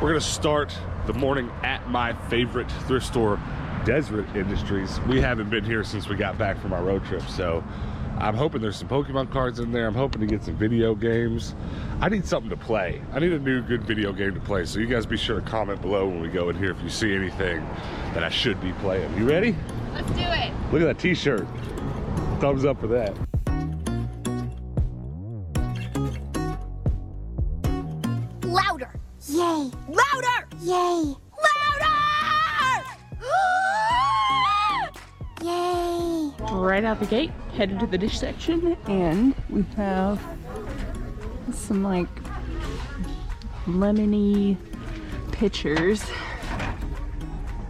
We're gonna start the morning at my favorite thrift store, Desert Industries. We haven't been here since we got back from our road trip, so I'm hoping there's some Pokemon cards in there. I'm hoping to get some video games. I need something to play. I need a new good video game to play, so you guys be sure to comment below when we go in here if you see anything that I should be playing. You ready? Let's do it. Look at that t-shirt. Thumbs up for that. Louder! Yay! Louder! Yay! Louder! Yay! Right out the gate, headed to the dish section, and we have some like lemony pitchers.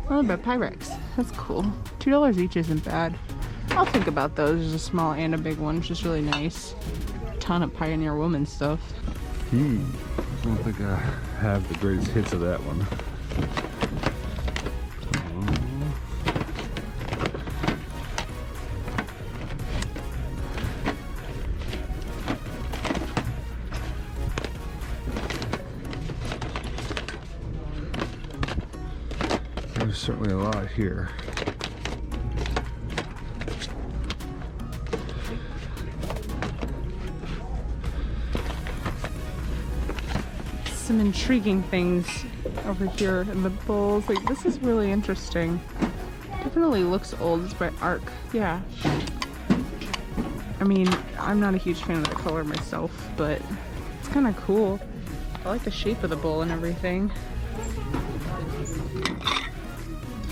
Oh, but Pyrex. That's cool. $2 each isn't bad. I'll think about those. There's a small and a big one, which is really nice. Ton of Pioneer Woman stuff. I don't think I have the greatest hits of that one. There's certainly a lot here. Some intriguing things over here in the bowls. Like, this is really interesting. Definitely looks old. It's by Arc. Yeah. I mean, I'm not a huge fan of the color myself, but it's kind of cool. I like the shape of the bowl and everything.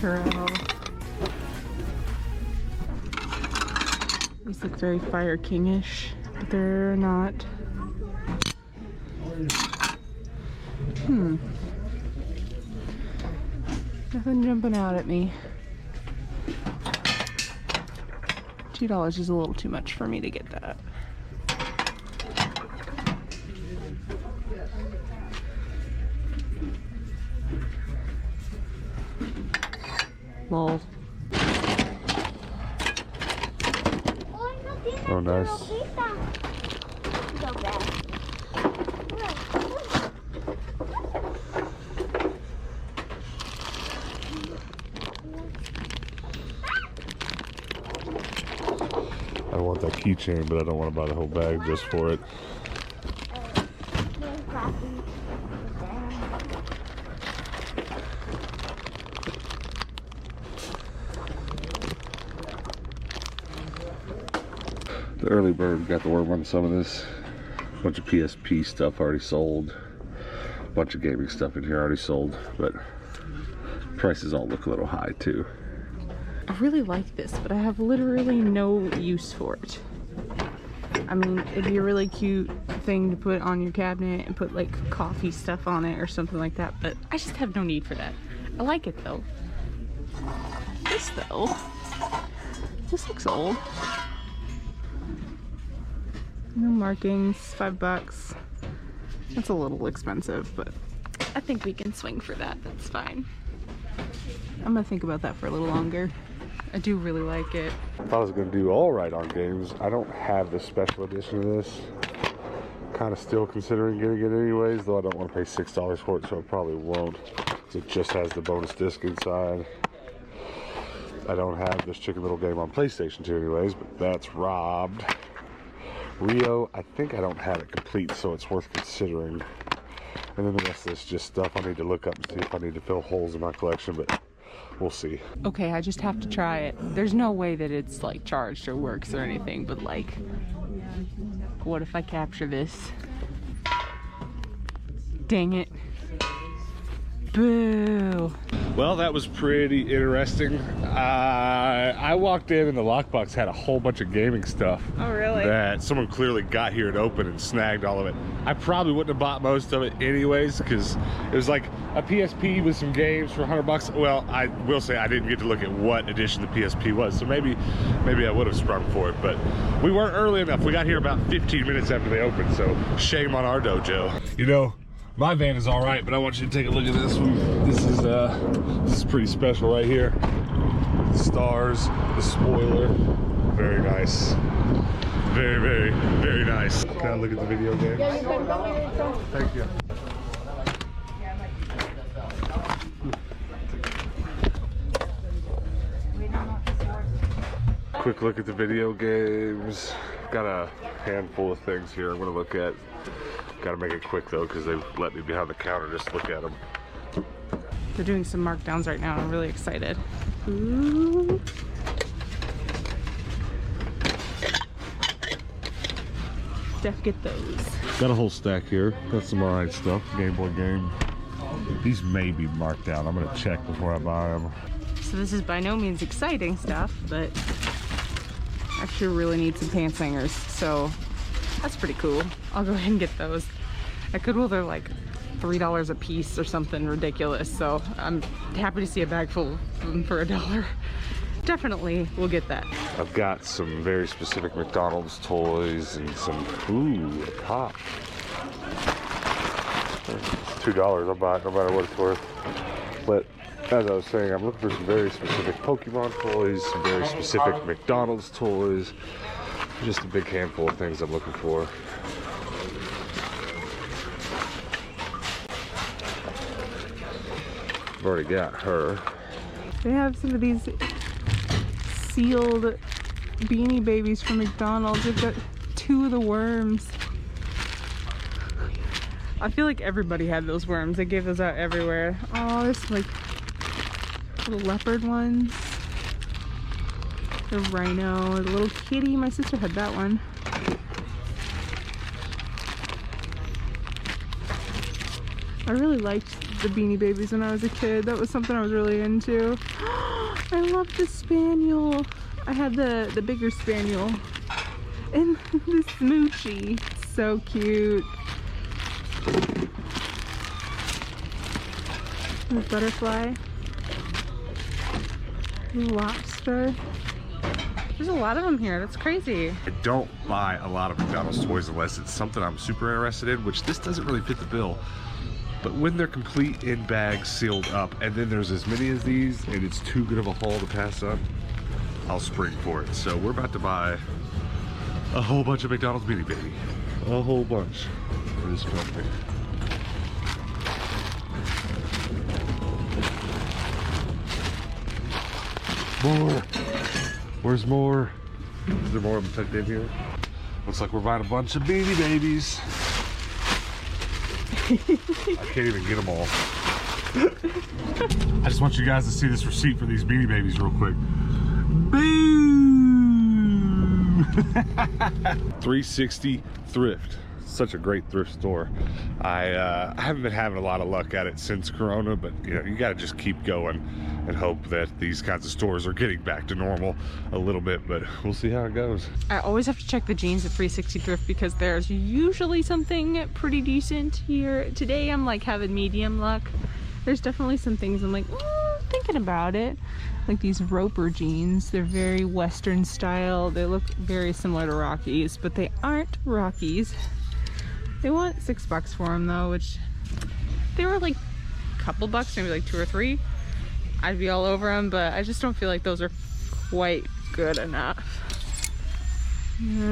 Corral. These look very Fire King-ish, but they're not. Nothing jumping out at me. $2 is a little too much for me to get that. Lol. Oh, nice. I want that keychain, but I don't want to buy the whole bag just for it. The early bird got to work on some of this. A bunch of PSP stuff already sold. A bunch of gaming stuff in here already sold, but prices all look a little high too. I really like this, but I have literally no use for it. I mean, it'd be a really cute thing to put on your cabinet and put like coffee stuff on it or something like that, but I just have no need for that. I like it though. This though, this looks old. No markings, $5. That's a little expensive, but I think we can swing for that. That's fine. I'm gonna think about that for a little longer. I do really like it. I thought I was going to do all right on games. I don't have the special edition of this. Kind of still considering getting it anyways, though I don't want to pay $6 for it, so I probably won't. It just has the bonus disc inside. I don't have this Chicken Little game on PlayStation 2 anyways, but that's robbed. Rio, I think I don't have it complete, so it's worth considering. And then the rest of this is just stuff I need to look up and see if I need to fill holes in my collection, but we'll see. Okay, I just have to try it. There's no way that it's like charged or works or anything, but like, what if I capture this? Dang it. Boo. Well, that was pretty interesting. I walked in and the lockbox had a whole bunch of gaming stuff. Oh, really? That someone clearly got here and opened and snagged all of it. I probably wouldn't have bought most of it anyways, because it was like a PSP with some games for $100. Well, I will say I didn't get to look at what edition the PSP was, so maybe I would have sprung for it, but we weren't early enough. We got here about 15 minutes after they opened, so shame on our dojo. You know, my van is all right, but I want you to take a look at this one. This is pretty special right here. The stars, the spoiler, very nice. Very, very, very nice. Can I look at the video game? Thank you. Quick look at the video games. Got a handful of things here I'm gonna look at. Gotta make it quick though, because they let me behind the counter just look at them. They're doing some markdowns right now and I'm really excited. Ooh. Def, get those. Got a whole stack here. Got some alright stuff. Game Boy game. These may be marked down. I'm gonna check before I buy them. So this is by no means exciting stuff, but I actually really need some pants hangers, so that's pretty cool. I'll go ahead and get those. At Goodwill they're like $3 a piece or something ridiculous, so I'm happy to see a bag full of them for $1. Definitely will get that. I've got some very specific McDonald's toys and some, ooh, a pop. It's $2, I'll buy it no matter what it's worth. But as I was saying, I'm looking for some very specific Pokemon toys, some very specific McDonald's toys. Just a big handful of things I'm looking for. I've already got her. They have some of these sealed Beanie Babies from McDonald's. They've got 2 of the worms. I feel like everybody had those worms. They gave those out everywhere. Oh, there's like little leopard ones. The rhino, the little kitty. My sister had that one. I really liked the Beanie Babies when I was a kid. That was something I was really into. I love the spaniel. I had the bigger spaniel. And the smoochie. So cute. The butterfly. The lobster. There's a lot of them here. That's crazy. I don't buy a lot of McDonald's toys unless it's something I'm super interested in, which this doesn't really fit the bill. But when they're complete in bags, sealed up, and then there's as many as these, and it's too good of a haul to pass up, I'll spring for it. So we're about to buy a whole bunch of McDonald's Beanie Baby. A whole bunch for this company. More. Where's more? Is there more of them tucked in here? Looks like we're buying a bunch of Beanie Babies. I can't even get them all. I just want you guys to see this receipt for these Beanie Babies real quick. Boom! 360 Thrift. Such a great thrift store. I haven't been having a lot of luck at it since Corona, but you know, you gotta just keep going and hope that these kinds of stores are getting back to normal a little bit, but we'll see how it goes. I always have to check the jeans at 360 Thrift because there's usually something pretty decent here. Today I'm like having medium luck. There's definitely some things I'm like, thinking about it. Like these Roper jeans. They're very Western style. They look very similar to Rockies, but they aren't Rockies. They want $6 for them though, which they were like a couple bucks, maybe like 2 or 3. I'd be all over them, but I just don't feel like those are quite good enough.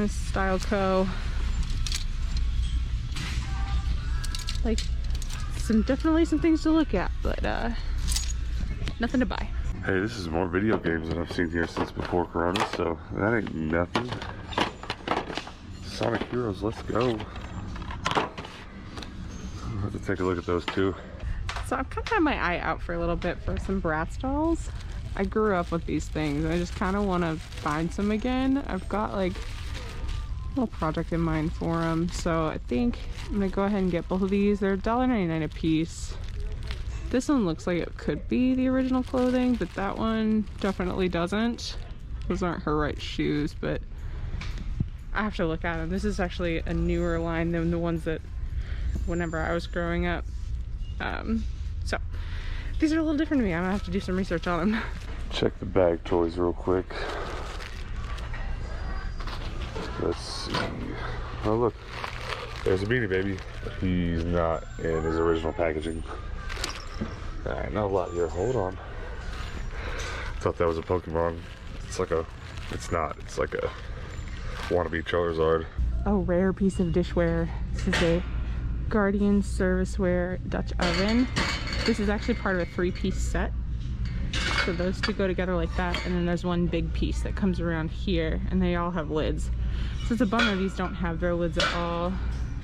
Style Co. Like definitely some things to look at, but nothing to buy. Hey, this is more video games than I've seen here since before Corona, so that ain't nothing. Sonic Heroes, let's go. I'll have to take a look at those too. So I've kind of had my eye out for a little bit for some Bratz Dolls. I grew up with these things and I just kind of want to find some again. I've got like a little project in mind for them, so I think I'm gonna go ahead and get both of these. They're $1.99 a piece. This one looks like it could be the original clothing, but that one definitely doesn't. Those aren't her right shoes, but I have to look at them. This is actually a newer line than the ones that whenever I was growing up. So these are a little different to me. I'm gonna have to do some research on them. Check the bag toys real quick. Let's see. Oh look, there's a Beanie Baby. He's not in his original packaging. Alright, not a lot here. Hold on. Thought that was a Pokemon. It's like a, it's not. It's like a wannabe Charizard. A rare piece of dishware. This is a Guardian Serviceware Dutch oven. This is actually part of a 3-piece set. So those two go together like that, and then there's one big piece that comes around here, and they all have lids. So it's a bummer these don't have their lids at all.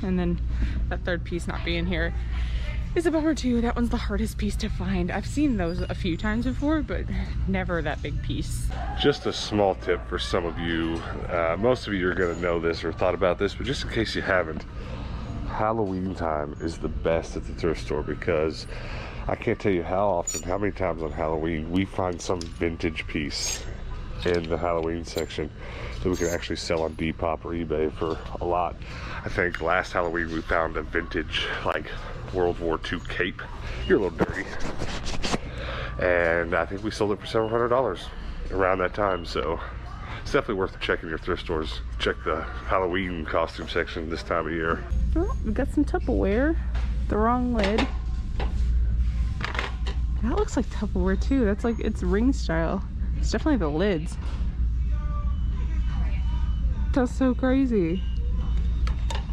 And then that third piece not being here is a bummer too. That one's the hardest piece to find. I've seen those a few times before, but never that big piece. Just a small tip for some of you. Most of you are gonna know this or thought about this, but just in case you haven't, Halloween time is the best at the thrift store, because I can't tell you how many times on Halloween we find some vintage piece in the Halloween section that we can actually sell on Depop or eBay for a lot. I think last Halloween we found a vintage, like, World War II cape. You're a little dirty. And I think we sold it for several $100s around that time, so it's definitely worth checking your thrift stores. Check the Halloween costume section this time of year. Oh, we've got some Tupperware. The wrong lid. That looks like Tupperware too. That's like, it's ring style. It's definitely the lids. That's so crazy.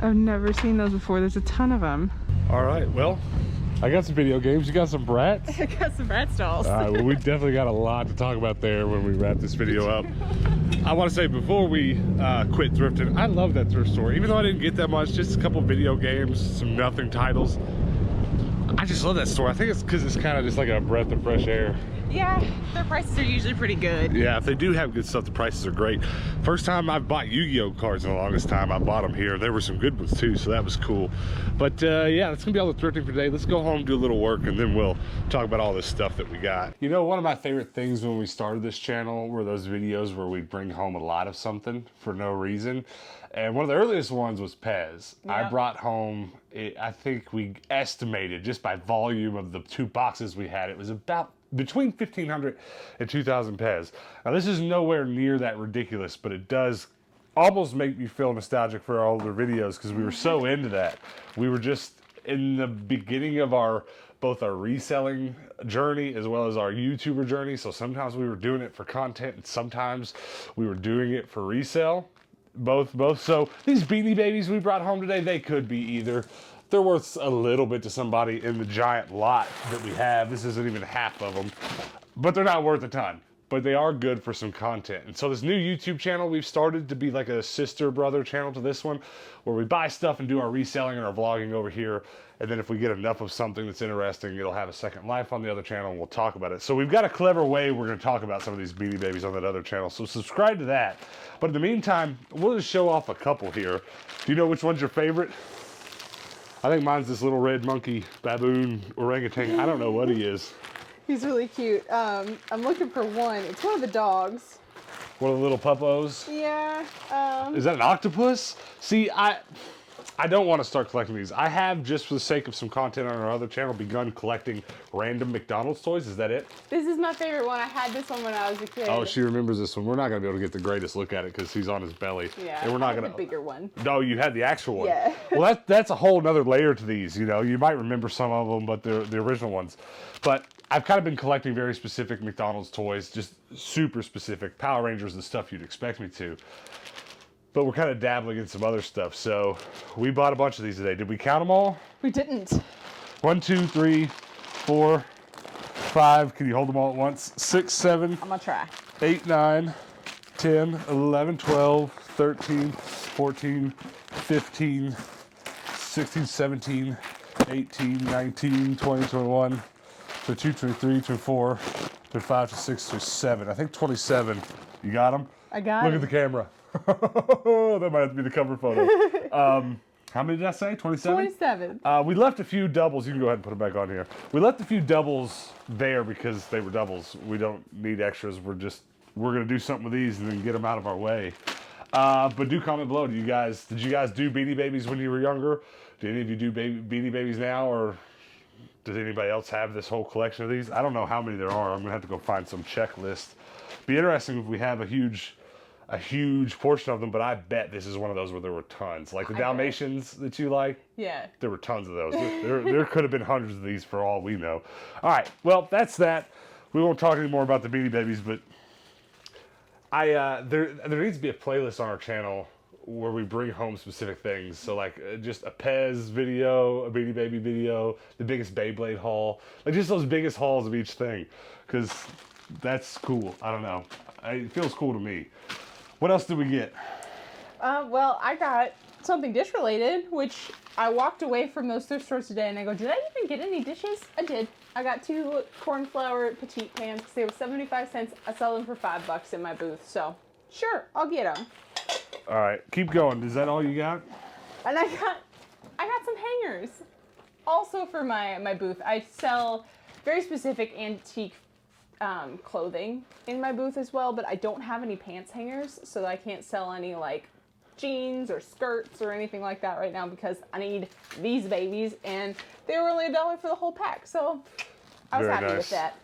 I've never seen those before. There's a ton of them. All right, well, I got some video games. You got some Bratz? I got some Bratz Dolls. All right, well, we definitely got a lot to talk about there when we wrap this video up. I want to say before we quit thrifting, I love that thrift store. Even though I didn't get that much, just a couple video games, some nothing titles. I just love that store. I think it's because it's kind of just like a breath of fresh air. Yeah, their prices are usually pretty good. Yeah, if they do have good stuff, the prices are great. First time I've bought Yu-Gi-Oh cards in the longest time, I bought them here. There were some good ones too, so that was cool. But yeah, that's gonna be all the thrifting for today. Let's go home, do a little work, and then we'll talk about all this stuff that we got. You know, one of my favorite things when we started this channel were those videos where we'd bring home a lot of something for no reason. And one of the earliest ones was Pez. Yep. I brought home, I think we estimated just by volume of the 2 boxes we had, it was about between 1,500 and 2,000 Pez. Now this is nowhere near that ridiculous, but it does almost make me feel nostalgic for our older videos because we were so into that. We were just in the beginning of both our reselling journey as well as our YouTuber journey. So sometimes we were doing it for content and sometimes we were doing it for resale. Both. So these Beanie Babies we brought home today, they could be either. They're worth a little bit to somebody in the giant lot that we have. This isn't even half of them, but they're not worth a ton. But they are good for some content. And so this new YouTube channel we've started to be like a sister brother channel to this one, where we buy stuff and do our reselling and our vlogging over here. And then if we get enough of something that's interesting, it'll have a second life on the other channel and we'll talk about it. So we've got a clever way we're gonna talk about some of these Beanie Babies on that other channel. So subscribe to that. But in the meantime, we'll just show off a couple here. Do you know which one's your favorite? I think mine's this little red monkey, baboon, orangutan. I don't know what he is. He's really cute. I'm looking for one. It's one of the dogs. One of the little puppos? Yeah. Is that an octopus? See, I don't want to start collecting these. I have, just for the sake of some content on our other channel, begun collecting random McDonald's toys. Is that it? This is my favorite one. I had this one when I was a kid. Oh, she remembers this one. We're not going to be able to get the greatest look at it because he's on his belly. Yeah, and we're not going to... the bigger one. No, you had the actual one. Yeah. Well, that's a whole nother layer to these, you know. You might remember some of them, but they're the original ones. But I've kind of been collecting very specific McDonald's toys, just super specific. Power Rangers and stuff you'd expect me to. But we're kind of dabbling in some other stuff. So we bought a bunch of these today. Did we count them all? We didn't. 1, 2, 3, 4, 5. Can you hold them all at once? 6, 7. I'm gonna try. 8, 9, 10, 11, 12, 13, 14, 15, 16, 17, 18, 19, 20, 21, 22, 23, 24, 25, 26, 27. I think 27. You got them? I got Look at the camera. That might have to be the cover photo. How many did I say? 27? 27. We left a few doubles. You can go ahead and put them back on here. We left a few doubles there because they were doubles. We don't need extras. We're going to do something with these and then get them out of our way. But do comment below. Did you guys do Beanie Babies when you were younger? Do any of you do Beanie Babies now? Or does anybody else have this whole collection of these? I don't know how many there are. I'm going to have to go find some checklist. Be interesting if we have a huge portion of them, but I bet this is one of those where there were tons. Like the Dalmatians that you like? Yeah. There were tons of those. There could have been hundreds of these for all we know. All right, well, that's that. We won't talk anymore about the Beanie Babies, but there needs to be a playlist on our channel where we bring home specific things. So like just a Pez video, a Beanie Baby video, the biggest Beyblade haul, like just those biggest hauls of each thing. Because that's cool. I don't know. It feels cool to me. What else did we get? Well, I got something dish related, which I walked away from those thrift stores today and I go, did I even get any dishes? I did. I got 2 cornflour petite pans because they were 75 cents. I sell them for $5 in my booth, so sure, I'll get them. All right, keep going. Is that all you got? And I got some hangers also for my booth. I sell very specific antique clothing in my booth as well, but I don't have any pants hangers, so I can't sell any like jeans or skirts or anything like that right now because I need these babies, and they were only $1 for the whole pack, so I was Very happy nice. with that.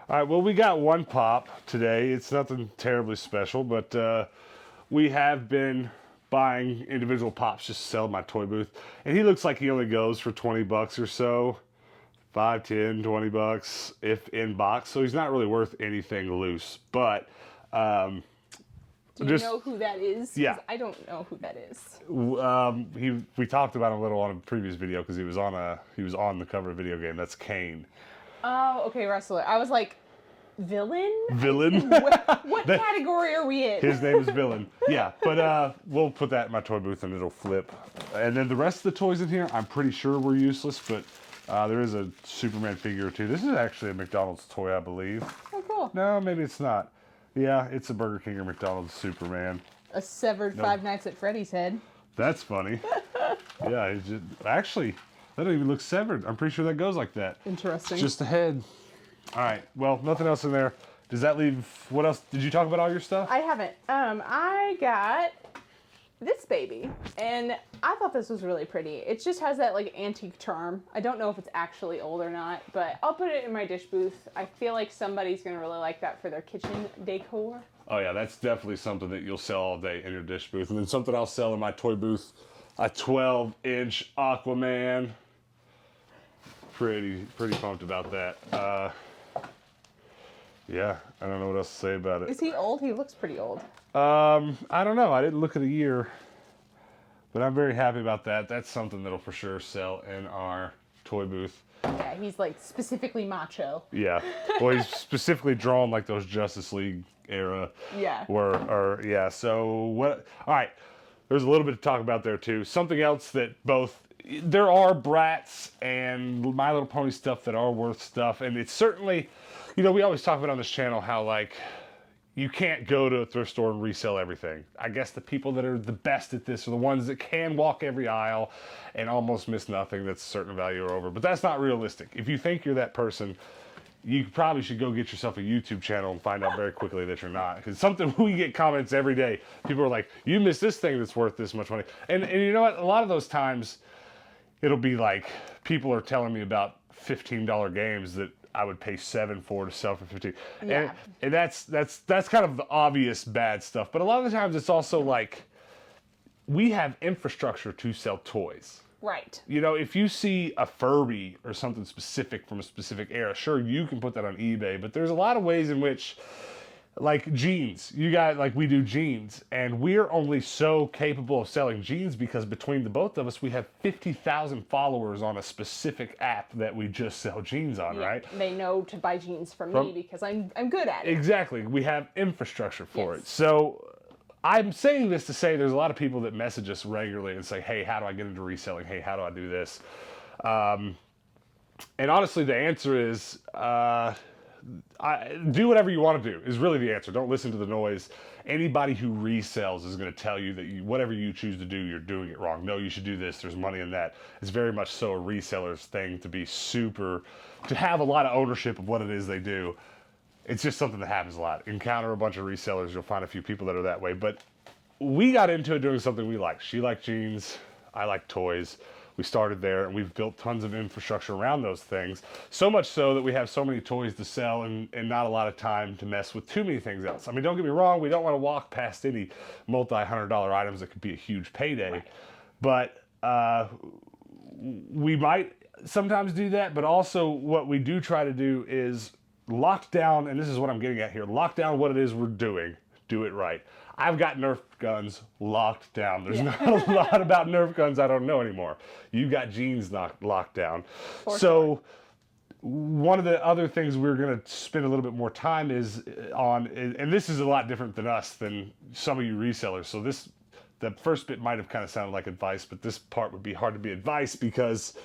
All right, well, we got one pop today. It's nothing terribly special, but we have been buying individual pops just to sell my toy booth, and he looks like he only goes for 20 bucks or so. 5, 10, 20 bucks if in box, so he's not really worth anything loose, but Do you just- know who that is? 'Cause Yeah. I don't know who that is. we talked about him a little on a previous video because he was on the cover of a video game. That's Kane. Oh, okay, wrestler. I was like, villain? Villain. What category are we in? His name is Villain. Yeah, but we'll put that in my toy booth and it'll flip. And then the rest of the toys in here, I'm pretty sure were useless, but there is a Superman figure or two. This is actually a McDonald's toy, I believe. Oh, cool. No, maybe it's not. Yeah, it's a Burger King or McDonald's Superman. A severed Five Nights at Freddy's head. That's funny. Yeah, it's just, actually, that don't even look severed. I'm pretty sure that goes like that. Interesting. It's just a head. All right, well, nothing else in there. Does that leave, what else? Did you talk about all your stuff? I haven't. I got this baby, and I thought this was really pretty. It just has that like antique charm. I don't know if it's actually old or not, but I'll put it in my dish booth. I feel like somebody's gonna really like that for their kitchen decor. Oh yeah, that's definitely something that you'll sell all day in your dish booth. And then something I'll sell in my toy booth, a 12-inch Aquaman. Pretty pumped about that. Yeah, I don't know what else to say about it. Is he old? He looks pretty old. I don't know. I didn't look at a year, but I'm very happy about that. That's something that'll for sure sell in our toy booth. Yeah, he's like specifically macho. Yeah. Well, he's specifically drawn like those Justice League era. Yeah. Yeah. So what? All right. There's a little bit to talk about there too. Something else that there are Bratz and My Little Pony stuff that are worth stuff, and it's certainly, we always talk about on this channel how like you can't go to a thrift store and resell everything. I guess the people that are the best at this are the ones that can walk every aisle and almost miss nothing that's a certain value or over. But that's not realistic. If you think you're that person, you probably should go get yourself a YouTube channel and find out very quickly that you're not. Because something, we get comments every day. People are like, you missed this thing that's worth this much money. And you know what? A lot of those times, it'll be like, people are telling me about $15 games that I would pay $7 for to sell for $15. Yeah. And that's kind of the obvious bad stuff. But a lot of the times it's also like, we have infrastructure to sell toys. Right. If you see a Furby or something specific from a specific era, sure, you can put that on eBay. But there's a lot of ways in which, like jeans, we do jeans, and we're only so capable of selling jeans because between the both of us, we have 50,000 followers on a specific app that we just sell jeans on, Yeah, right? They know to buy jeans from me because I'm good at it. Exactly. We have infrastructure for Yes. it. So I'm saying this to say there's a lot of people that message us regularly and say, hey, how do I get into reselling? Hey, how do I do this? And honestly, the answer is do whatever you want to do is really the answer. Don't listen to the noise. Anybody who resells is going to tell you that whatever you choose to do, you're doing it wrong. No, you should do this. There's money in that. It's very much so a reseller's thing to have a lot of ownership of what it is they do. It's just something that happens a lot. Encounter a bunch of resellers, you'll find a few people that are that way. But we got into it doing something we like. She liked jeans. I like toys. We started there, and we've built tons of infrastructure around those things. So much so that we have so many toys to sell and not a lot of time to mess with too many things else. I mean, don't get me wrong. We don't want to walk past any multi-$100 items that could be a huge payday. Right. But we might sometimes do that. But also what we do try to do is lock down, and this is what I'm getting at here, lock down what it is we're doing. Do it right. I've got Nerf guns locked down. There's not a lot about Nerf guns I don't know anymore. You've got jeans locked down. For so one of the other things we're going to spend a little bit more time is on, and this is a lot different than us, than some of you resellers. So the first bit might have kind of sounded like advice, but this part would be hard to be advice because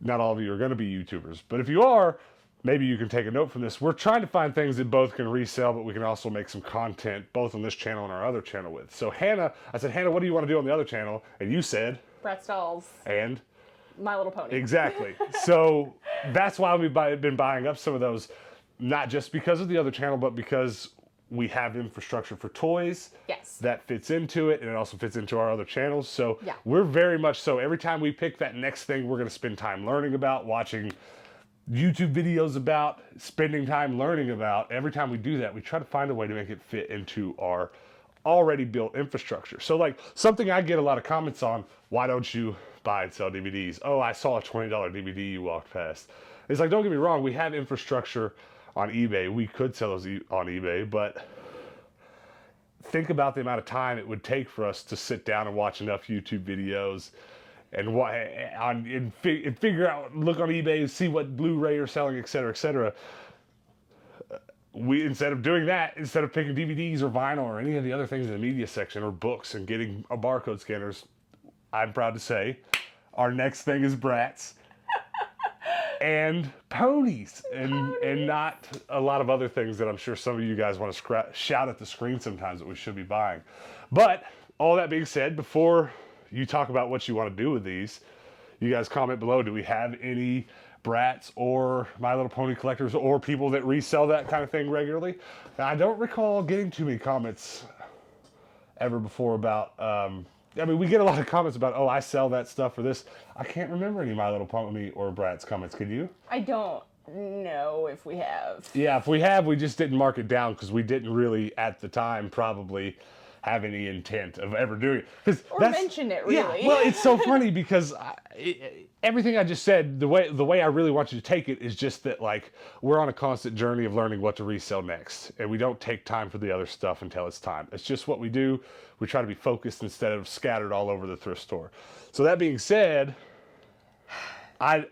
not all of you are going to be YouTubers. But if you are, maybe you can take a note from this. We're trying to find things that both can resell, but we can also make some content both on this channel and our other channel with. So Hannah, I said, Hannah, what do you want to do on the other channel? And you said? Bratz Dolls. And? My Little Pony. Exactly. So that's why we've been buying up some of those, not just because of the other channel, but because we have infrastructure for toys. Yes. That fits into it, and it also fits into our other channels. So yeah. We're very much so, every time we pick that next thing we're going to spend time learning about, watching YouTube videos about, spending time learning about, every time we do that, we try to find a way to make it fit into our already built infrastructure. So like something I get a lot of comments on, why don't you buy and sell DVDs? Oh, I saw a $20 DVD you walked past. It's like, don't get me wrong, we have infrastructure on eBay. We could sell those on eBay, but think about the amount of time it would take for us to sit down and watch enough YouTube videos and figure out, look on eBay and see what Blu-ray are selling, etc., etc. We, instead of doing that, instead of picking DVDs or vinyl or any of the other things in the media section or books and getting barcode scanners, I'm proud to say our next thing is Bratz and ponies and not a lot of other things that I'm sure some of you guys want to shout at the screen sometimes that we should be buying. But all that being said, before you talk about what you want to do with these, you guys comment below. Do we have any Bratz or My Little Pony collectors or people that resell that kind of thing regularly? I don't recall getting too many comments ever before about, I mean, we get a lot of comments about, oh, I sell that stuff for this. I can't remember any My Little Pony or Bratz comments. Can you? I don't know if we have. Yeah, if we have, we just didn't mark it down because we didn't really, at the time, probably have any intent of ever doing it. Or mention it, really. Yeah, well, it's so funny because everything I just said, the way I really want you to take it is just that, like, we're on a constant journey of learning what to resell next. And we don't take time for the other stuff until it's time. It's just what we do. We try to be focused instead of scattered all over the thrift store. So that being said, I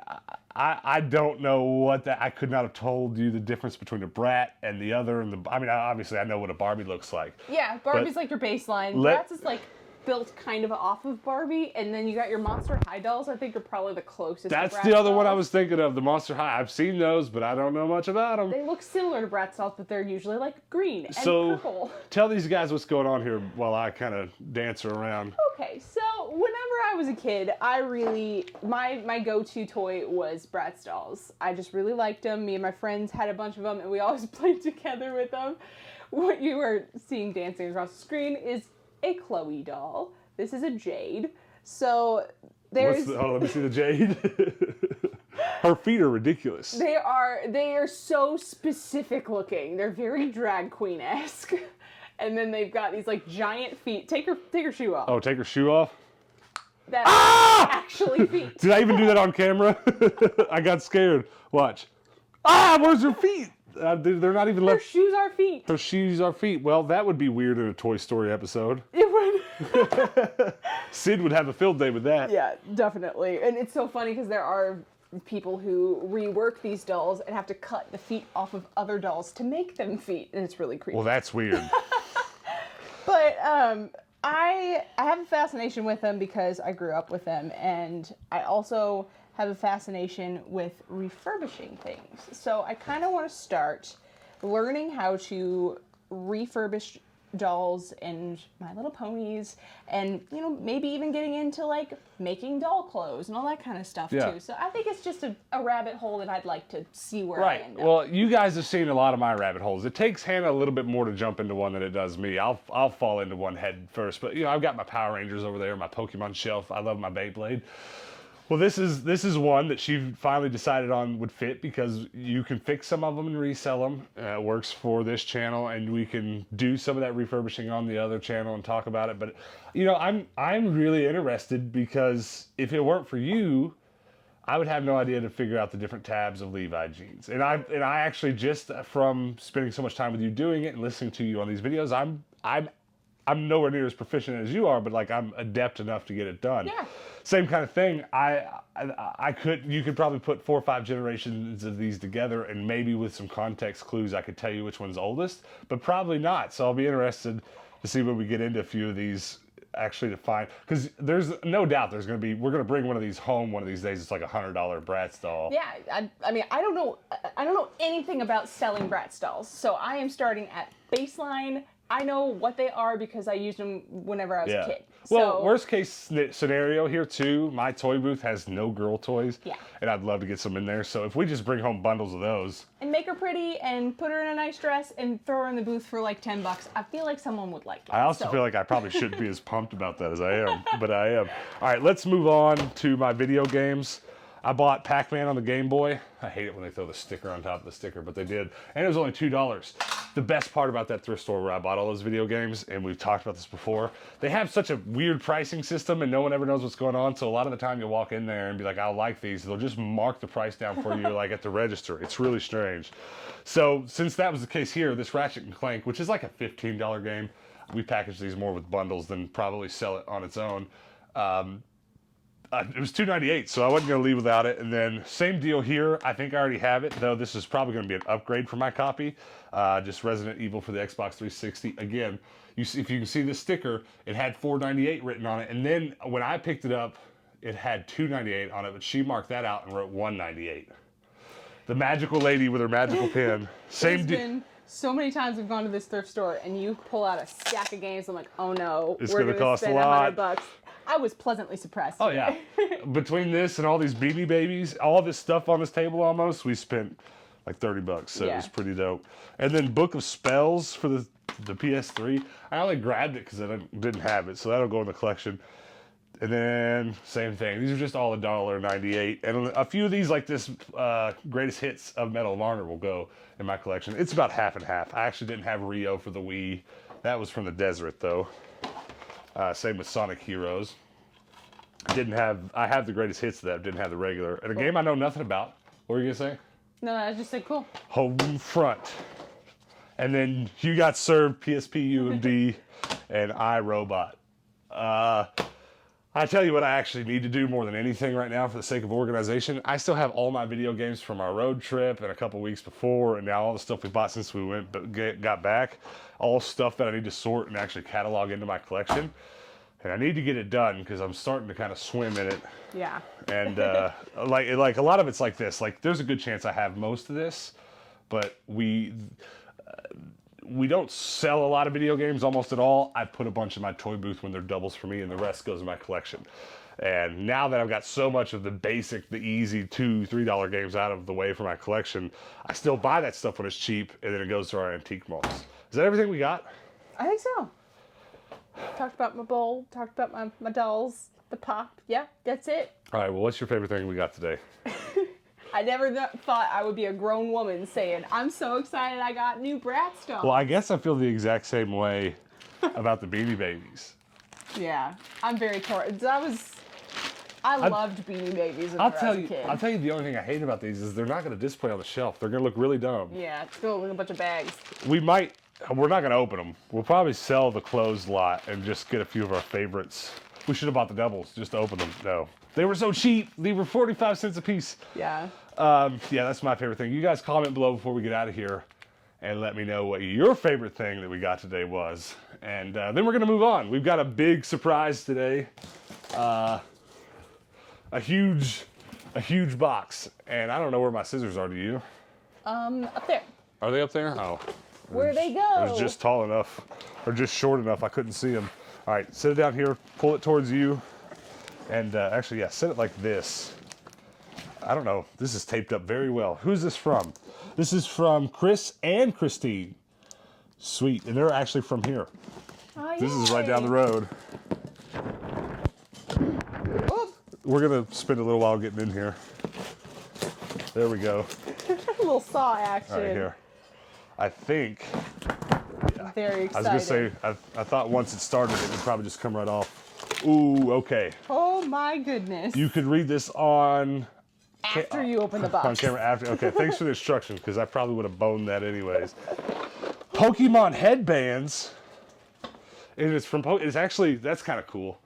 don't know what that, I could not have told you the difference between a Brat and the other. And I mean, obviously I know what a Barbie looks like. Yeah, Barbie's like your baseline. Bratz is like built kind of off of Barbie, and then you got your Monster High dolls. I think are probably the closest. That's to Bratz the other dolls. one I was thinking of, the Monster High. I've seen those, but I don't know much about them. They look similar to Bratz dolls, but they're usually like green and so, purple. Tell these guys what's going on here while I kind of dance around. Okay, so whenever I was a kid, I really, my go-to toy was Bratz dolls. I just really liked them. Me and my friends had a bunch of them, and we always played together with them. What you are seeing dancing across the screen is a Chloe doll. This is a Jade. So there's... let me see the Jade. Her feet are ridiculous. They are so specific looking. They're very drag queen-esque. And then they've got these like giant feet. Take her shoe off. Oh, take her shoe off? That's actually feet. Did I even do that on camera? I got scared. Watch. Where's her feet? They're not even left. Her shoes are feet. Her shoes are feet. Well, that would be weird in a Toy Story episode. It would. Sid would have a field day with that. Yeah, definitely. And it's so funny because there are people who rework these dolls and have to cut the feet off of other dolls to make them feet, and it's really creepy. Well, that's weird. But I have a fascination with them because I grew up with them, and I also have a fascination with refurbishing things. So I kind of want to start learning how to refurbish dolls and My Little Ponies, and maybe even getting into like making doll clothes and all that kind of stuff too. So I think it's just a rabbit hole that I'd like to see where I end up. Well, you guys have seen a lot of my rabbit holes. It takes Hannah a little bit more to jump into one than it does me. I'll fall into one head first, but I've got my Power Rangers over there, my Pokemon shelf. I love my Beyblade. Well, this is one that she finally decided on would fit because you can fix some of them and resell them. It works for this channel, and we can do some of that refurbishing on the other channel and talk about it. But I'm really interested because if it weren't for you, I would have no idea to figure out the different tabs of Levi jeans. And I actually, just from spending so much time with you doing it and listening to you on these videos, I'm nowhere near as proficient as you are, but like I'm adept enough to get it done. Yeah. Same kind of thing. You could probably put 4 or 5 generations of these together, and maybe with some context clues, I could tell you which one's oldest, but probably not. So I'll be interested to see when we get into a few of these actually to find, because there's no doubt we're going to bring one of these home one of these days. It's like $100 Bratz doll. Yeah, I mean, I don't know anything about selling Bratz dolls, so I am starting at baseline. I know what they are because I used them whenever I was a kid. Well, So, worst case scenario here too, my toy booth has no girl toys. Yeah. And I'd love to get some in there. So if we just bring home bundles of those. and make her pretty and put her in a nice dress and throw her in the booth for like $10, I feel like someone would like it. I also feel like I probably shouldn't be as pumped about that as I am, but I am. All right, let's move on to my video games. I bought Pac-Man on the Game Boy. I hate it when they throw the sticker on top of the sticker, but they did. And it was only $2. The best part about that thrift store where I bought all those video games, and we've talked about this before, they have such a weird pricing system and no one ever knows what's going on. So a lot of the time you'll walk in there and be like, I'll like these. They'll just mark the price down for you like at the register. It's really strange. So since that was the case here, this Ratchet and Clank, which is like a $15 game, we package these more with bundles than probably sell it on its own. It was $2.98, so I wasn't going to leave without it. And then same deal here. I think I already have it, though this is probably going to be an upgrade for my copy. Just Resident Evil for the Xbox 360. Again, if you can see the sticker, it had $4.98 written on it. And then when I picked it up, it had $2.98 on it, but she marked that out and wrote $1.98. The magical lady with her magical pen. Same deal. So many times we've gone to this thrift store and you pull out a stack of games. I'm like, oh no, It's we're gonna going to cost spend a lot. $100. I was pleasantly surprised. Oh yeah. Between this and all these Beanie Babies, all this stuff on this table almost, we spent like $30. So it was pretty dope. And then Book of Spells for the PS3. I only grabbed it because I didn't have it, so that'll go in the collection. And then same thing. These are just all $1.98. And a few of these, like this greatest hits of Medal of Honor, will go in my collection. It's about half and half. I actually didn't have Rio for the Wii. That was from the Desert though. Same with Sonic Heroes. I have the greatest hits of that, didn't have the regular. And a game I know nothing about. What were you gonna say? No, I just said cool. Home Front. And then you got served PSP UMD and iRobot. I tell you what I actually need to do more than anything right now for the sake of organization. I still have all my video games from our road trip and a couple weeks before, and now all the stuff we bought since we got back. All stuff that I need to sort and actually catalog into my collection. And I need to get it done because I'm starting to kind of swim in it. Yeah. And like a lot of it's like this. Like there's a good chance I have most of this, but we don't sell a lot of video games almost at all. I put a bunch in my toy booth when they're doubles for me, and the rest goes in my collection. And now that I've got so much of the basic, the easy $2, $3 games out of the way for my collection, I still buy that stuff when it's cheap, and then it goes to our antique malls. Is that everything we got? I think so. Talked about my bowl, talked about my dolls, the pop. Yeah, that's it. All right, well, what's your favorite thing we got today? I never thought I would be a grown woman saying, I'm so excited I got new Bratz dolls. Well, I guess I feel the exact same way about the Beanie Babies. Yeah, I'm very torn. I loved Beanie Babies when I was a kid. I'll tell you the only thing I hate about these is they're not going to display on the shelf. They're going to look really dumb. Yeah, it's going to look like a bunch of bags. We're not going to open them. We'll probably sell the closed lot and just get a few of our favorites. We should have bought the doubles just to open them. No. They were so cheap. They were 45 cents a piece. Yeah. Yeah, that's my favorite thing. You guys comment below before we get out of here and let me know what your favorite thing that we got today was. And then we're going to move on. We've got a big surprise today. A huge box. And I don't know where my scissors are. Do you? Up there. Are they up there? Oh. Where'd they go? I was just tall enough, or just short enough, I couldn't see them. All right, sit it down here, pull it towards you, and actually, yeah, set it like this. I don't know, this is taped up very well. Who's this from? This is from Chris and Christine. Sweet, and they're actually from here. Oh, this is right down the road. Oop. We're gonna spend a little while getting in here. There we go. A little saw action. All right, here. I think. Very excited. I was gonna say, I thought once it started, it would probably just come right off. Ooh, okay. Oh my goodness. You could read this on... After you open the box. On camera after. Okay, thanks for the instructions, because I probably would have boned that anyways. Pokemon headbands. and it's from it's actually, that's kind of cool.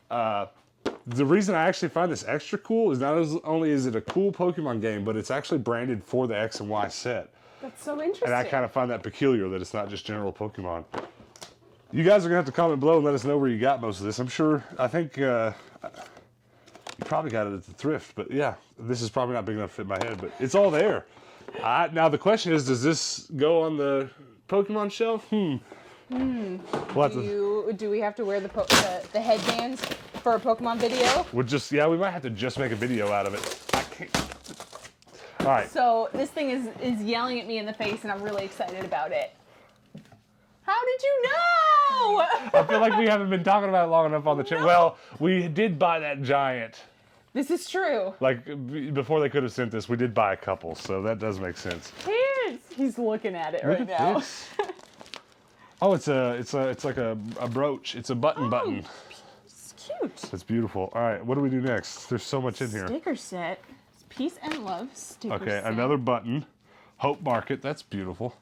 The reason I actually find this extra cool is not only is it a cool Pokemon game, but it's actually branded for the X and Y set. That's so interesting. And I kind of find that peculiar that it's not just general Pokemon. You guys are going to have to comment below and let us know where you got most of this. I'm sure, I think you probably got it at the thrift, but yeah, this is probably not big enough to fit my head, but it's all there. Now the question is, does this go on the Pokemon shelf? Do we have to wear the headbands for a Pokemon video? We might have to just make a video out of it. I can't. All right. So this thing is yelling at me in the face, and I'm really excited about it. How did you know? I feel like we haven't been talking about it long enough on the channel. Well, we did buy that giant. This is true. Like, before they could have sent this, we did buy a couple, so that does make sense. He's looking at it right now. Oh, it's like a brooch. It's a button. It's cute. It's beautiful. All right, what do we do next? There's so much in here. Sticker set. It's peace and love sticker set. Okay, another button. Hope Market. That's beautiful.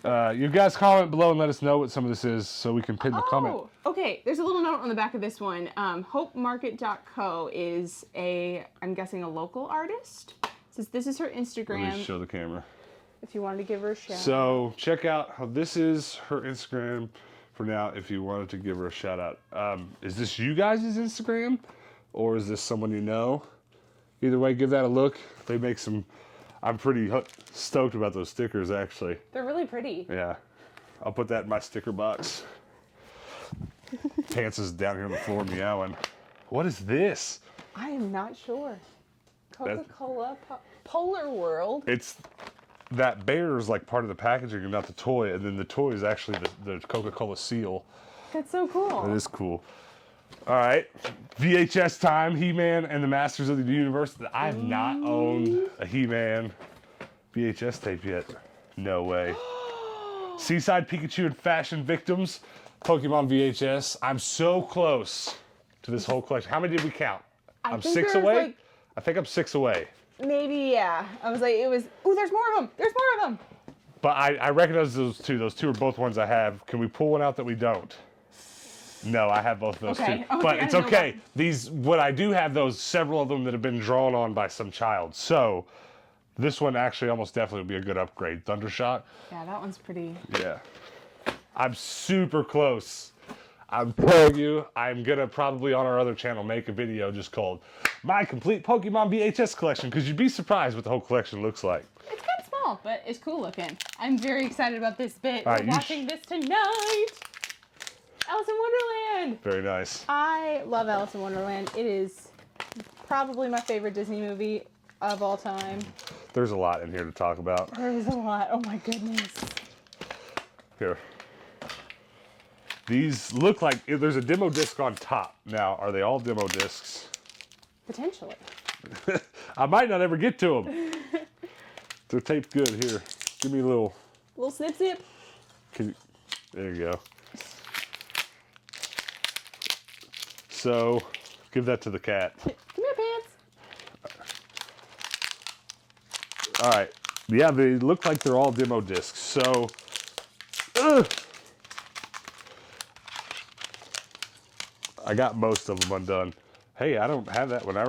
You guys comment below and let us know what some of this is so we can pin the comment. Okay, there's a little note on the back of this one. HopeMarket.co is I'm guessing a local artist. It says this is her Instagram. Let me show the camera. If you wanted to give her a shout out. So check out how this is her Instagram for now if you wanted to give her a shout out. Is this you guys' Instagram or is this someone you know? Either way, give that a look. They make some... I'm pretty stoked about those stickers, actually. They're really pretty. Yeah. I'll put that in my sticker box. Pants is down here on the floor meowing. What is this? I am not sure. Coca-Cola Polar World. It's... That bear is like part of the packaging and not the toy, and then the toy is actually the Coca-Cola seal. That's so cool. It is cool. All right, VHS time, He-Man and the Masters of the Universe. I have not owned a He-Man VHS tape yet. No way. Seaside Pikachu and Fashion Victims, Pokemon VHS. I'm so close to this whole collection. How many did we count? I'm 6 away? I think I'm 6 away. Maybe, yeah. I was like, there's more of them. There's more of them. But I recognize those two. Those two are both ones I have. Can we pull one out that we don't? No, I have both of those too. But it's okay. What I do have, several of them that have been drawn on by some child. So this one actually almost definitely would be a good upgrade. Thundershock. Yeah, that one's pretty. Yeah. I'm super close. I'm telling you, I'm going to probably on our other channel make a video just called My Complete Pokemon VHS Collection, because you'd be surprised what the whole collection looks like. It's kind of small, but it's cool looking. I'm very excited about this bit. All right, We're watching this tonight. Alice in Wonderland. Very nice. I love Alice in Wonderland. It is probably my favorite Disney movie of all time. There's a lot in here to talk about. There is a lot. Oh my goodness. Here. These look like there's a demo disc on top. Now, are they all demo discs? Potentially. I might not ever get to them. They're taped good. Here, give me a little snip zip. There you go. So, give that to the cat. Come here, Pants. All right. Yeah, they look like they're all demo discs. So, I got most of them undone. Hey, I don't have that one. I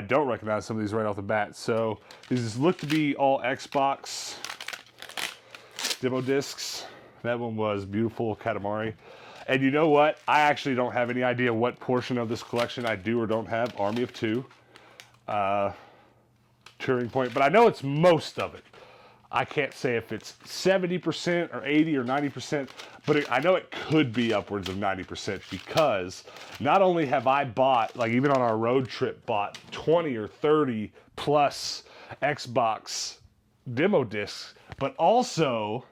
don't recognize some of these right off the bat. So, these look to be all Xbox demo discs. That one was beautiful, Katamari. And you know what? I actually don't have any idea what portion of this collection I do or don't have. Army of Two, Turing Point, but I know it's most of it. I can't say if it's 70% or 80 or 90%, but I know it could be upwards of 90% because not only have I bought, like even on our road trip, bought 20 or 30 plus Xbox demo discs, but also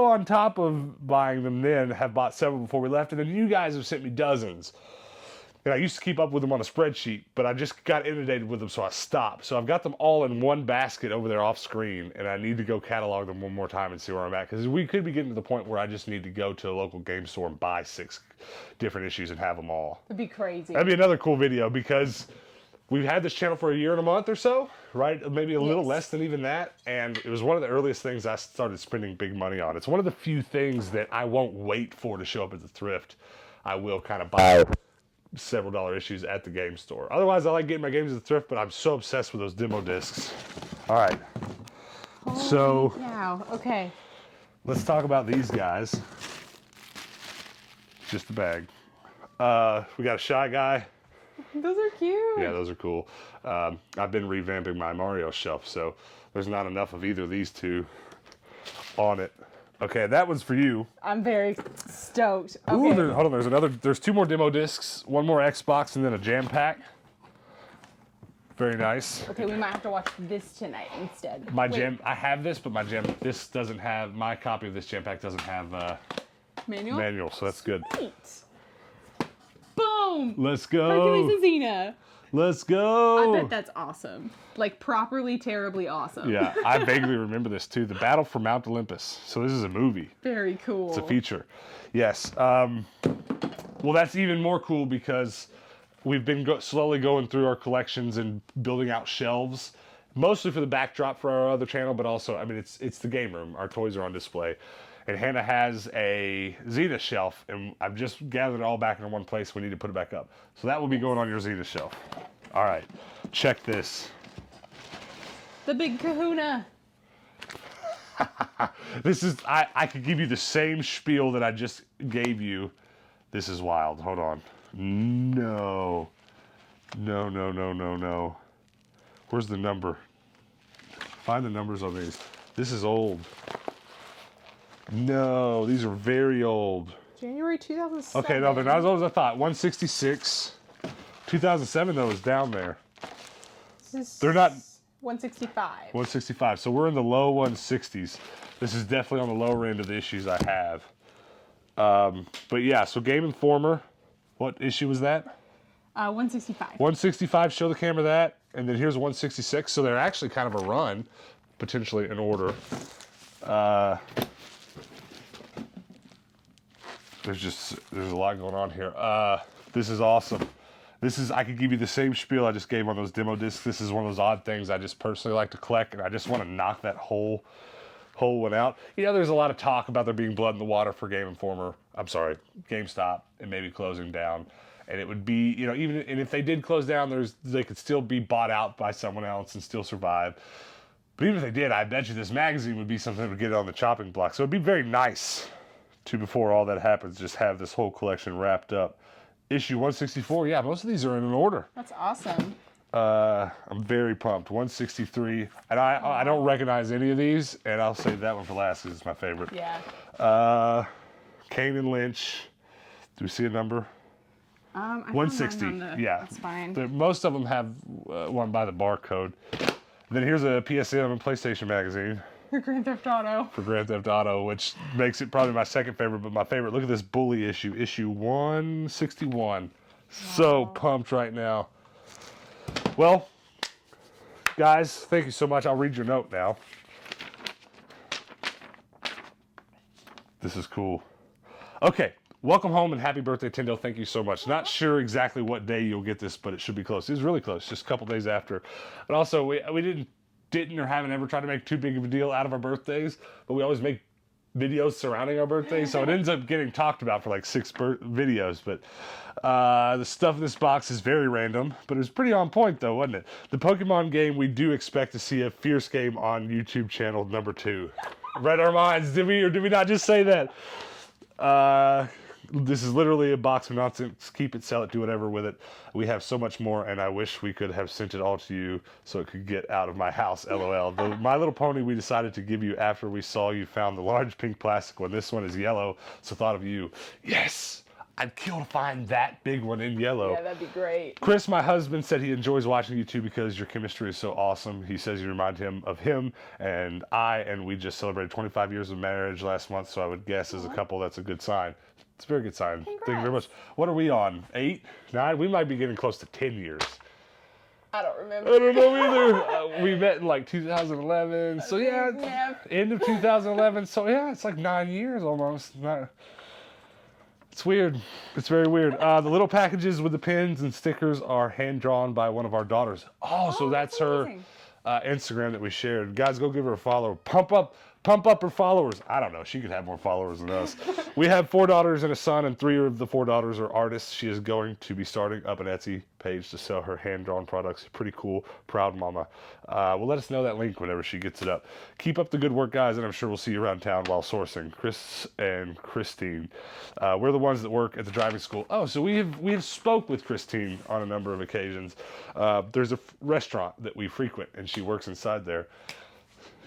on top of buying them then, have bought several before we left, and then you guys have sent me dozens. And I used to keep up with them on a spreadsheet, but I just got inundated with them, so I stopped. So I've got them all in one basket over there off screen, and I need to go catalog them one more time and see where I'm at, because we could be getting to the point where I just need to go to a local game store and buy 6 different issues and have them all. That'd be crazy. That'd be another cool video, because we've had this channel for a year and a month or so, right? Maybe a little less than even that. And it was one of the earliest things I started spending big money on. It's one of the few things that I won't wait for to show up at the thrift. I will kind of buy several dollar issues at the game store. Otherwise, I like getting my games at the thrift, but I'm so obsessed with those demo discs. All right. Holy cow. Okay. Let's talk about these guys. Just a bag. We got a Shy Guy. Those are cute. Yeah, those are cool. I've been revamping my Mario shelf, so there's not enough of either of these two on it. Okay, that one's for you. I'm very stoked. Okay. Ooh, hold on, there's 2 more demo discs, 1 more Xbox, and then a jam pack. Very nice. Okay, we might have to watch this tonight instead. I have this, but this doesn't have, my copy of this jam pack doesn't have manual, so that's good. Sweet. Boom! Let's go. Hercules and Xena. Let's go. I bet that's awesome. Like, properly, terribly awesome. Yeah, I vaguely remember this too. The Battle for Mount Olympus. So this is a movie. Very cool. It's a feature. Yes. Well, that's even more cool because we've been slowly going through our collections and building out shelves, mostly for the backdrop for our other channel, but also, I mean, it's the game room. Our toys are on display. And Hannah has a Xena shelf, and I've just gathered it all back in one place. We need to put it back up. So that will be going on your Xena shelf. All right, check this. The big kahuna. This is, I could give you the same spiel that I just gave you. This is wild. Hold on. No. Where's the number? Find the numbers on these. This is old. No, these are very old. January 2007. Okay, no, they're not as old as I thought. 166. 2007, though, is down there. They're not... 165. 165. So we're in the low 160s. This is definitely on the lower end of the issues I have. But yeah, so Game Informer. What issue was that? 165. 165, show the camera that. And then here's 166. So they're actually kind of a run, potentially in order. There's a lot going on here. This is awesome. I could give you the same spiel I just gave on those demo discs. This is one of those odd things I just personally like to collect, and I just want to knock that whole one out. You know, there's a lot of talk about there being blood in the water for GameStop, and maybe closing down. And it would be, you know, and if they did close down, they could still be bought out by someone else and still survive. But even if they did, I bet you this magazine would be something that would get it on the chopping block. So it'd be very nice to, before all that happens, just have this whole collection wrapped up. Issue 164, yeah, most of these are in an order. That's awesome. I'm very pumped. 163, and I don't recognize any of these, and I'll save that one for last because it's my favorite. Yeah. Kane and Lynch. Do we see a number? I 160. Yeah, that's fine. Most of them have one by the barcode. Then here's a PSM and PlayStation magazine. For Grand Theft Auto. For Grand Theft Auto, which makes it probably my second favorite, but my favorite. Look at this Bully issue, issue 161. Wow. So pumped right now. Well, guys, thank you so much. I'll read your note now. This is cool. Okay, welcome home and happy birthday, Tendo. Thank you so much. Not sure exactly what day you'll get this, but it should be close. It was really close, just a couple days after. But also, we didn't or haven't ever tried to make too big of a deal out of our birthdays, but we always make videos surrounding our birthdays, so it ends up getting talked about for like 6 videos. But the stuff in this box is very random, but it was pretty on point though, wasn't it? The Pokemon game, we do expect to see a Fierce game on YouTube channel number 2. Read our minds, did we, or did we not just say that? This is literally a box of nonsense. Keep it, sell it, do whatever with it. We have so much more, and I wish we could have sent it all to you so it could get out of my house, LOL. The My Little Pony we decided to give you after we saw you found the large pink plastic one. This one is yellow, so thought of you. Yes! I'd kill to find that big one in yellow. Yeah, that'd be great. Chris, my husband, said he enjoys watching you two because your chemistry is so awesome. He says you remind him of him and we just celebrated 25 years of marriage last month, so I would guess as a couple that's a good sign. It's a very good sign. Congrats. Thank you very much. What are we on? 8? 9? We might be getting close to 10 years. I don't remember. I don't know either. We met in like 2011, so yeah, end of 2011. So yeah, it's like 9 years almost. It's weird. It's very weird. The little packages with the pins and stickers are hand drawn by one of our daughters. Oh, so that's her amazing. Instagram that we shared. Guys, go give her a follow. Pump up her followers. I don't know. She could have more followers than us. We have 4 daughters and a son, and 3 of the 4 daughters are artists. She is going to be starting up an Etsy page to sell her hand-drawn products. Pretty cool. Proud mama. Well, let us know that link whenever she gets it up. Keep up the good work, guys, and I'm sure we'll see you around town while sourcing. Chris and Christine. We're the ones that work at the driving school. Oh, so we have spoke with Christine on a number of occasions. There's a restaurant that we frequent, and she works inside there.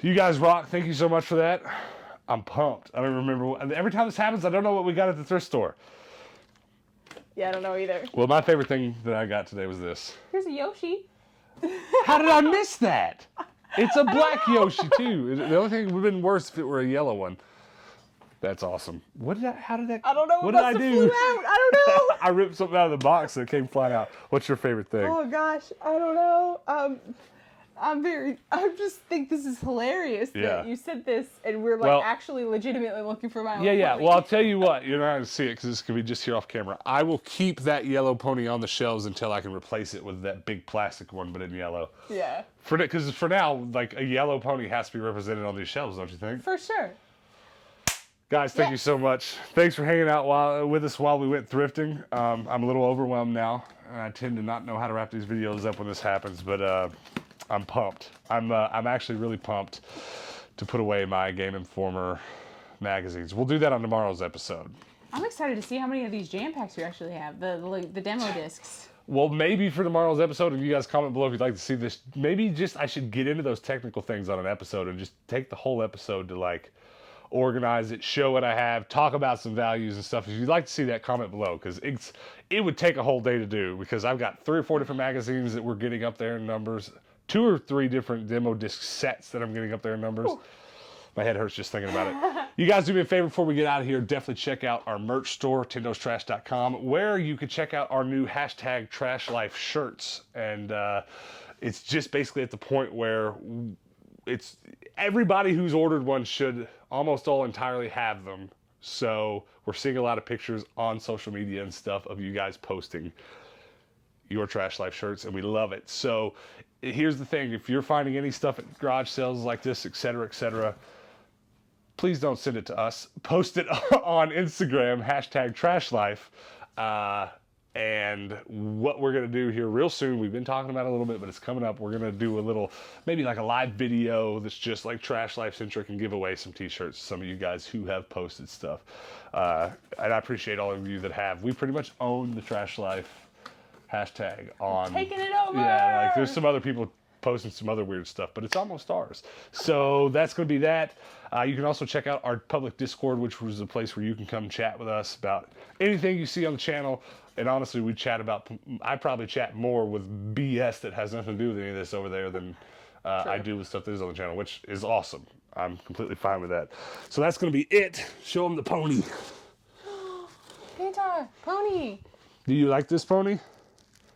You guys rock. Thank you so much for that. I'm pumped. I don't remember. Every time this happens, I don't know what we got at the thrift store. Yeah, I don't know either. Well, my favorite thing that I got today was this. Here's a Yoshi. How did I miss that? It's a black Yoshi, too. The only thing would have been worse if it were a yellow one. That's awesome. How did that? I don't know. What did I do? Flew out. I don't know. I ripped something out of the box that came flying out. What's your favorite thing? Oh gosh, I don't know. I just think this is hilarious that you said this and we're like actually legitimately looking for my own Yeah. pony. Well, I'll tell you what. You're not going to see it because this can be just here off camera. I will keep that yellow pony on the shelves until I can replace it with that big plastic one, but in yellow. Yeah. Because for now, like a yellow pony has to be represented on these shelves, don't you think? For sure. Guys, thank you so much. Thanks for hanging out with us while we went thrifting. I'm a little overwhelmed now. I tend to not know how to wrap these videos up when this happens, but I'm pumped. I'm actually really pumped to put away my Game Informer magazines. We'll do that on tomorrow's episode. I'm excited to see how many of these jam packs you actually have, the demo discs. Well, maybe for tomorrow's episode, if you guys comment below if you'd like to see this, maybe just I should get into those technical things on an episode and just take the whole episode to like organize it, show what I have, talk about some values and stuff. If you'd like to see that, comment below, because it would take a whole day to do, because I've got 3 or 4 different magazines that we're getting up there in numbers, 2 or 3 different demo disc sets that I'm getting up there in numbers. Ooh. My head hurts just thinking about it. You guys do me a favor before we get out of here. Definitely check out our merch store, Tindo'sTrash.com, where you can check out our new #TrashLife shirts. And it's just basically at the point where it's everybody who's ordered one should almost all entirely have them. So we're seeing a lot of pictures on social media and stuff of you guys posting your Trash Life shirts, and we love it. So here's the thing. If you're finding any stuff at garage sales like this, etc., please don't send it to us. Post it on Instagram, #TrashLife. And what we're going to do here real soon, we've been talking about it a little bit, but it's coming up. We're going to do a little, maybe like a live video that's just like Trash Life centric and give away some t-shirts to some of you guys who have posted stuff. And I appreciate all of you that have. We pretty much own the Trash Life hashtag on. Taking it over! Yeah, like there's some other people posting some other weird stuff, but it's almost ours. So that's going to be that. You can also check out our public Discord, which was a place where you can come chat with us about anything you see on the channel. And honestly, I probably chat more with BS that has nothing to do with any of this over there than I do with stuff that is on the channel, which is awesome. I'm completely fine with that. So that's going to be it. Show them the pony. Panta, pony. Do you like this pony?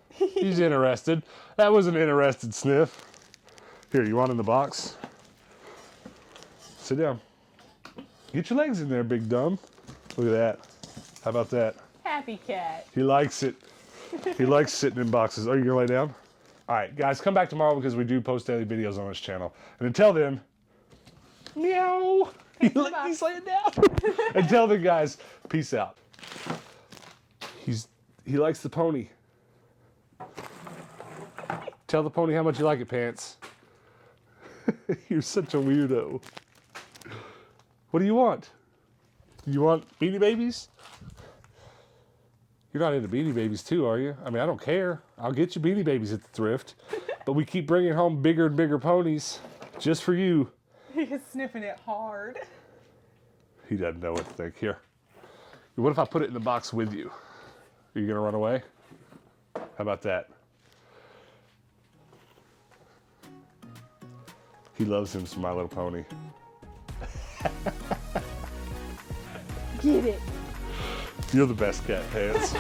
He's interested. That was an interested sniff. Here, you want in the box? Sit down. Get your legs in there, big dumb. Look at that. How about that? Happy cat. He likes it. He likes sitting in boxes. Are you gonna lay down? All right, guys, come back tomorrow because we do post daily videos on this channel. And until then, meow. He's laying down. Until then, guys, peace out. He likes the pony. Tell the pony how much you like it, Pants. You're such a weirdo. What do you want? You want Beanie Babies? You're not into Beanie Babies too, are you? I mean, I don't care. I'll get you Beanie Babies at the thrift. But we keep bringing home bigger and bigger ponies just for you. He is sniffing it hard. He doesn't know what to think. Here. What if I put it in the box with you? Are you going to run away? How about that? He loves him some My Little Pony. Get it. You're the best cat, Pants.